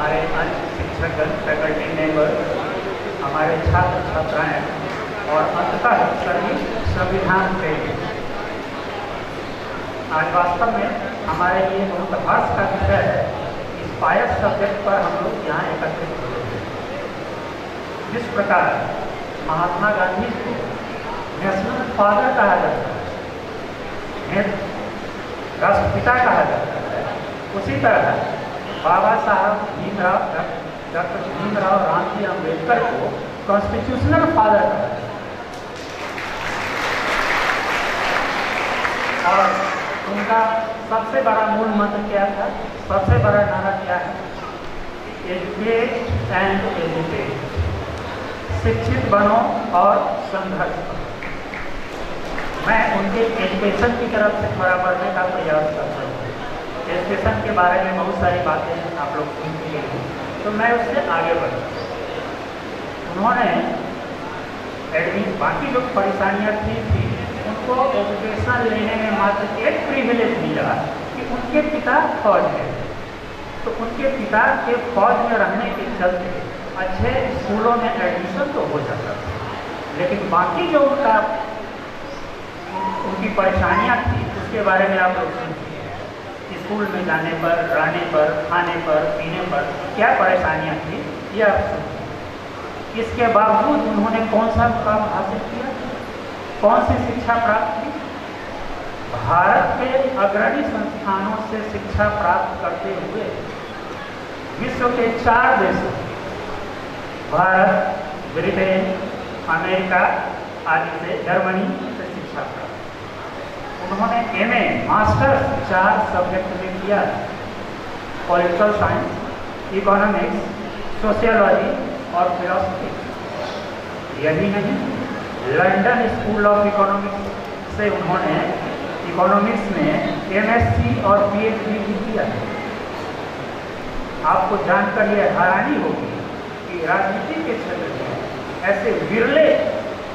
हमारे अन्य शिक्षकगण, faculty member, हमारे छात्र छात्राएं और अंततः सभी संविधान प्रेमी। आज वास्तव में हमारे लिए बहुत हर्ष का विषय है। इस पायस सब्जेक्ट पर हम लोग यहाँ एकत्रित हुए हैं। जिस प्रकार महात्मा गांधी को नेशनल फादर कहा जाता है, राष्ट्रपिता कहा जाता है, उसी तरह बाबा साहब भीमराव, डॉक्टर भीमराव रामजी अम्बेडकर को कॉन्स्टिट्यूशनल फादर कहा जाता है। और उनका सबसे बड़ा मूल मंत्र क्या था? सबसे बड़ा नारा क्या है? एजुकेट एंड एजुकेट, शिक्षित बनो और संघर्ष करो। मैं उनके एजुकेशन की तरफ से थोड़ा बढ़ने का प्रयास करता हूँ। एजुकेशन के बारे में बहुत सारी बातें आप लोग सुन चुके हैं, तो मैं उससे आगे बढ़ूँ। उन्होंने बाकी जो परेशानियाँ थी उनको एजुकेशन लेने में मात्र एक प्रिविलेज मिला कि उनके पिता फौज में, तो उनके पिता के फौज में रहने के चलते अच्छे स्कूलों में एडमिशन तो हो जाता था, लेकिन बाकी जो उनकी परेशानियाँ थी उसके बारे में आप लोग सुनते हैं। स्कूल में जाने पर, रहने पर, खाने पर, पीने पर क्या परेशानियाँ थी ये आप सुनते हैं। इसके बावजूद उन्होंने कौन सा मुकाम हासिल किया, कौन सी शिक्षा प्राप्त की? भारत के अग्रणी संस्थानों से शिक्षा प्राप्त करते हुए विश्व के 4 देशों, भारत, ब्रिटेन, अमेरिका आदि से, जर्मनी से शिक्षा प्राप्त। उन्होंने एमए, मास्टर्स 4 सब्जेक्ट में किया: पॉलिटिकल साइंस, इकोनॉमिक्स, सोशियोलॉजी और फिलॉसफी। यही नहीं, लंदन स्कूल ऑफ इकोनॉमिक्स से उन्होंने इकोनॉमिक्स में एमएससी और पीएचडी भी किया। आपको जानकर यह हैरानी होगी कि राजनीति के क्षेत्र में ऐसे विरले,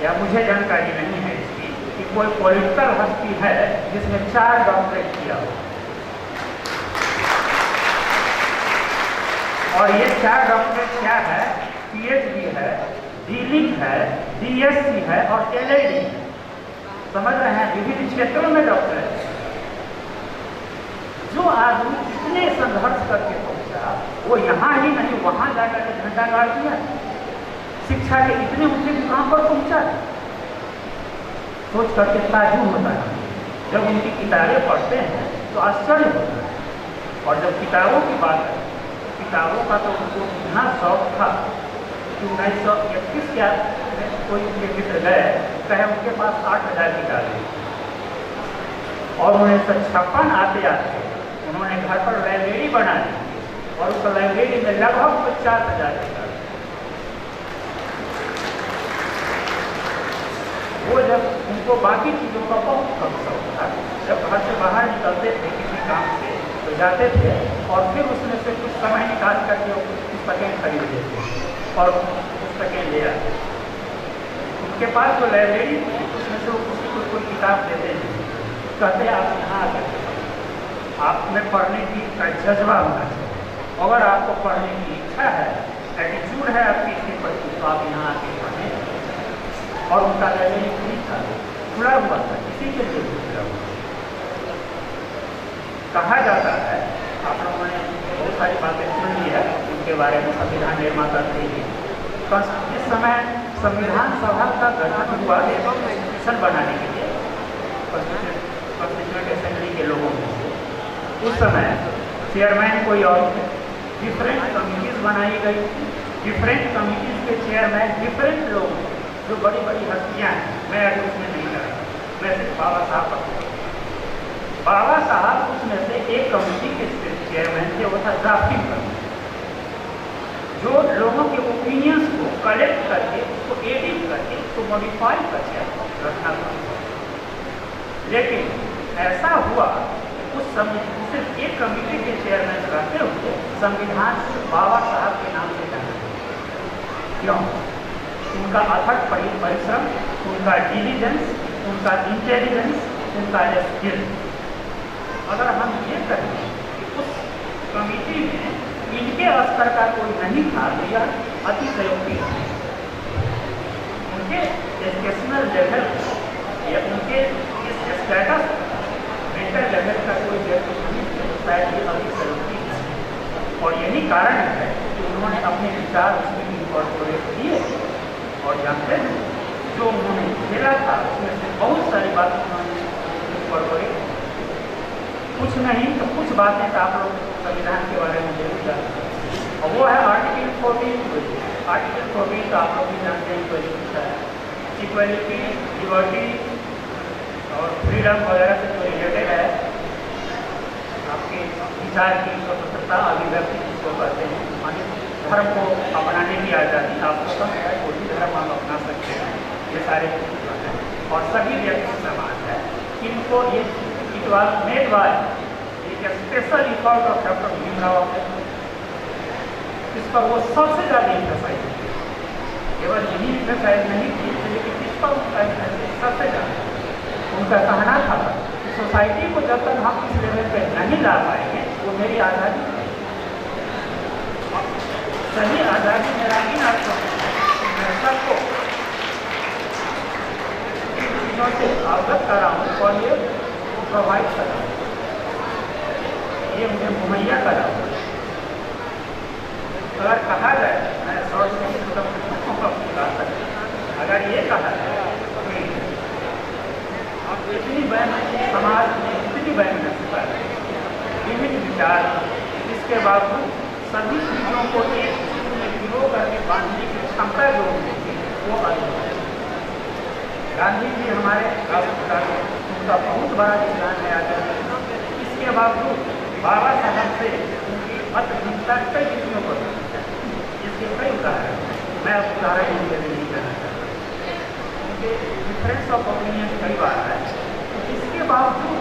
या मुझे जानकारी नहीं है इसकी, कि कोई पॉलिटिकल हस्ती है जिसने 4 डॉक्टरेट किया हो। और ये 4 डॉक्टरेट क्या है? पीएचडी है, डीलिंग है, डीएससी है और एलएलडी। समझ रहे हैं? विभिन्न क्षेत्रों में डॉक्टरेट। जो आदमी इतने संघर्ष करके पहुंचा, वो यहाँ ही नहीं वहाँ जाकर के झंडा गाड़ दिया, शिक्षा के इतने ऊंचे मुकाम पर पहुंचा। सोच करके ताज्जुब होता है। जब उनकी किताबें पढ़ते हैं तो आश्चर्य होता है। और जब किताबों की बात है, किताबों का तो उनको इतना शौक था कि 1931 क्या कोई उनके मित्र गए, कहे उनके पास 8000 किताबें, और 1956 आते आते उन्होंने घर पर लाइब्रेरी बना दी और उस लाइब्रेरी में लगभग 50,000 किताबें। वो जब उनको बाकी चीज़ों का बहुत कम शौक था, जब घर से बाहर निकलते थे किसी काम से तो जाते थे और फिर उसमें से कुछ समय निकाल करके वो पुस्तकें खरीद लेते और पुस्तकें ले आते। उनके पास जो लाइब्रेरी थी उसमें से वो किसी को कोई किताब देते नहीं, कहते आप यहाँ आ सकते, आप में पढ़ने की जज्बा होना चाहिए। अगर आपको पढ़ने की इच्छा है, एटीट्यूड है आपकी इसके प्रति, तो आप यहाँ आके पढ़ें। और उनका लाइब्रेरी फ्री था, खुला हुआ था, किसी के लिए खुला हुआ। कहा जाता है, आप लोगों ने बहुत सारी बातें सुन ली है उनके बारे में, संविधान निर्माता थे। जिस समय संविधान सभा का गठन हुआ कॉन्स्टिट्यूशन बनाने के लिए, कॉन्स्टिट्यूएंट असेंबली के लोगों में से, उस समय चेयरमैन कोई और थे। डिफरेंट कमिटीज बनाई गई थी। डिफरेंट कमिटीज के चेयरमैन डिफरेंट लोग, जो बड़ी बड़ी हस्तियाँ हैं। मैं अभी उसमें नहीं कर रहा, मैं सिर्फ बाबा साहब पर। बाबा साहब उसमें से एक कमेटी के चेयरमैन थे, वो था ड्राफ्टिंग कमेटी, जो लोगों के ओपिनियंस को कलेक्ट करके, उसको एडिट करके, उसको मॉडिफाई करके रखना था। लेकिन ऐसा हुआ उस समिति, सिर्फ एक कमेटी के चेयरमैन रहते हुए संविधान बाबा साहब के नाम से जाना। क्यों? उनका अथक परिश्रम, उनका डिलीजेंस, उनका इंटेलिजेंस, उनका स्किल। अगर हम ये कहें कि उस कमिटी में इनके उनके स्तर का कोई नहीं था तो यह अतिशयोक्ति है। उनके एजुकेशनल लेवल या उनके इस स्टेटस मेंटल लेवल का कोई व्यक्ति नहीं थे, शायद ये अतिशयोक्ति है। और यही कारण है कि उन्होंने अपने विचार उसमें इनकॉर्पोरेट किए। और जानते हैं जो उन्होंने खेला था उसमें से बहुत सारी बातें उन्होंने इनकॉर्पोरेट, कुछ नहीं तो कुछ बातें तो आप लोग संविधान के बारे में जरूर जानते हैं। और वो है आर्टिकल 14। आर्टिकल 14 तो आप लोग भी जानते हैं, इक्वलिटी, लिबर्टी और फ्रीडम वगैरह से जो रिलेटेड है, आपके विचार की स्वतंत्रता, अभिव्यक्ति जिसको कहते हैं, माने धर्म को अपनाने की आज़ादी, आपको सब है, कोई भी धर्म आप अपना सकते हैं, ये सारे हैं। और सभी व्यक्ति समान है। इनको ये इट वॉज मेड बाय एक special effort of doctor Bhimrao Ambedkar. इस पर वो सबसे ज़्यादा इंटरसाइज की, केवल यही इंटरसाइज नहीं की, लेकिन इस पर उनका सबसे ज़्यादा उनका कहना था कि सोसाइटी को जब तक हम इस लेवल पर नहीं ला पाएंगे वो मेरी आज़ादी, सही आज़ादी मेरा इन अर्थों मैं सबको चीज़ों से अवगत कराऊँ और ये प्रोवाइड कराऊँ, ये मुझे मुहैया कराऊँ। अगर कहा जाए, मैं शॉर्ट में अगर ये कहा जाए कि आप इतनी बहन समाज में इतनी बहन नस्ता है, विभिन्न विचार, इसके बावजूद सभी चीज़ों को एक चीज में गिरो करके बांधने की क्षमता जो होती है वो अद्भुत है। गांधी जी हमारे राष्ट्रपिता थे, उनका बहुत बड़ा योगदान है आज़ादी। इसके बावजूद बाबा साहब से उनकी मत भिन्नता कई विषयों पर, इसके कई उदाहरण, मैं उदाहरण नहीं करना चाहता, उनके डिफरेंस ऑफ ओपिनियन कई बार है। तो इसके बावजूद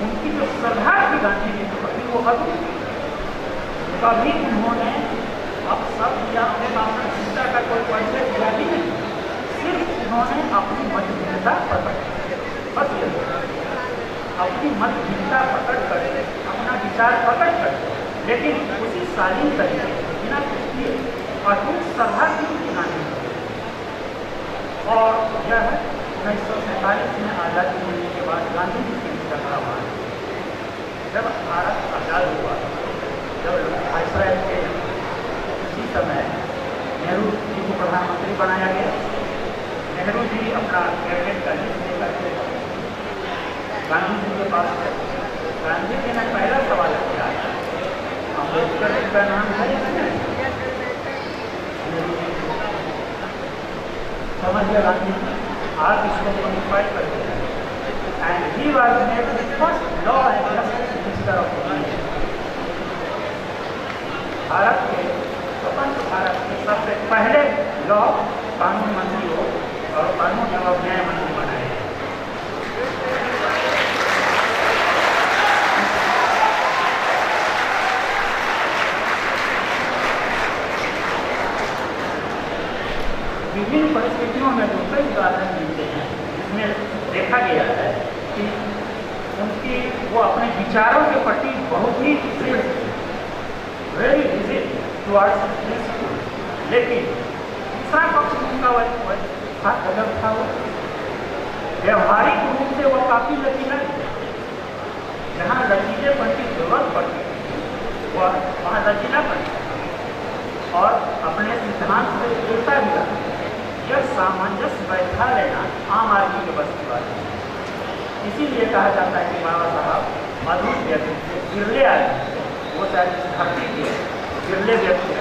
उनकी जो श्रद्धा थी गांधी जी के प्रति वो अद्भुत। कभी उन्होंने अब सब या अपने मामला चिंता का कोई परिचय दिया ही नहीं, सिर्फ उन्होंने अपनी मतभिन्नता पकड़, बस ये अपनी मतभिन्नता पकड़ कर, अपना विचार पकड़ कर, लेकिन उसी शालीन तरीके बिना कुछ किए अटूट सभा की गांधी। और यह 1947 में आज़ादी मिलने के बाद गांधी जी की विचारधारा हुआ। जब भारत आज़ाद हुआ, जब वायसराय थे, उसी समय नेहरू जी को प्रधानमंत्री बनाया गया। नेहरू जी अपना कैबिनेट का लिस्ट लेकर के गांधी जी के पास गए। गांधी जी ने पहला सवाल किया, अम्बेडकर जी का नाम है इसमें? समझ गया गांधी जी, आप इसको मॉडिफाई कर दें। And he was made the first law and justice minister of India. Bharat के स्वतंत्र भारत के सबसे पहले लॉ कानून मंत्री हो और कानून एवं न्याय मंत्री बनाए। विभिन्न परिस्थितियों में जो कई उदाहरण मिलते हैं, जिसमें देखा गया है कि उनकी वो अपने विचारों के प्रति बहुत ही वेरी रिजिड टुवर्ड्स प्रिंसिपल, लेकिन दूसरा पक्ष उनका गजब था, वो व्यवहारिक रूप से वो काफ़ी लचीला थे। जहाँ लचीलेपन की जरूरत पड़ती थी वहाँ लचीलापन और अपने सिद्धांत से एकता भी रहा। यह सामंजस्य बैठा लेना आम आदमी के बस की बात है। इसीलिए कहा जाता है कि बाबा साहब अद्भुत व्यक्ति थे, गिरले आदमी थे, वो शायद धरती के गिरले व्यक्ति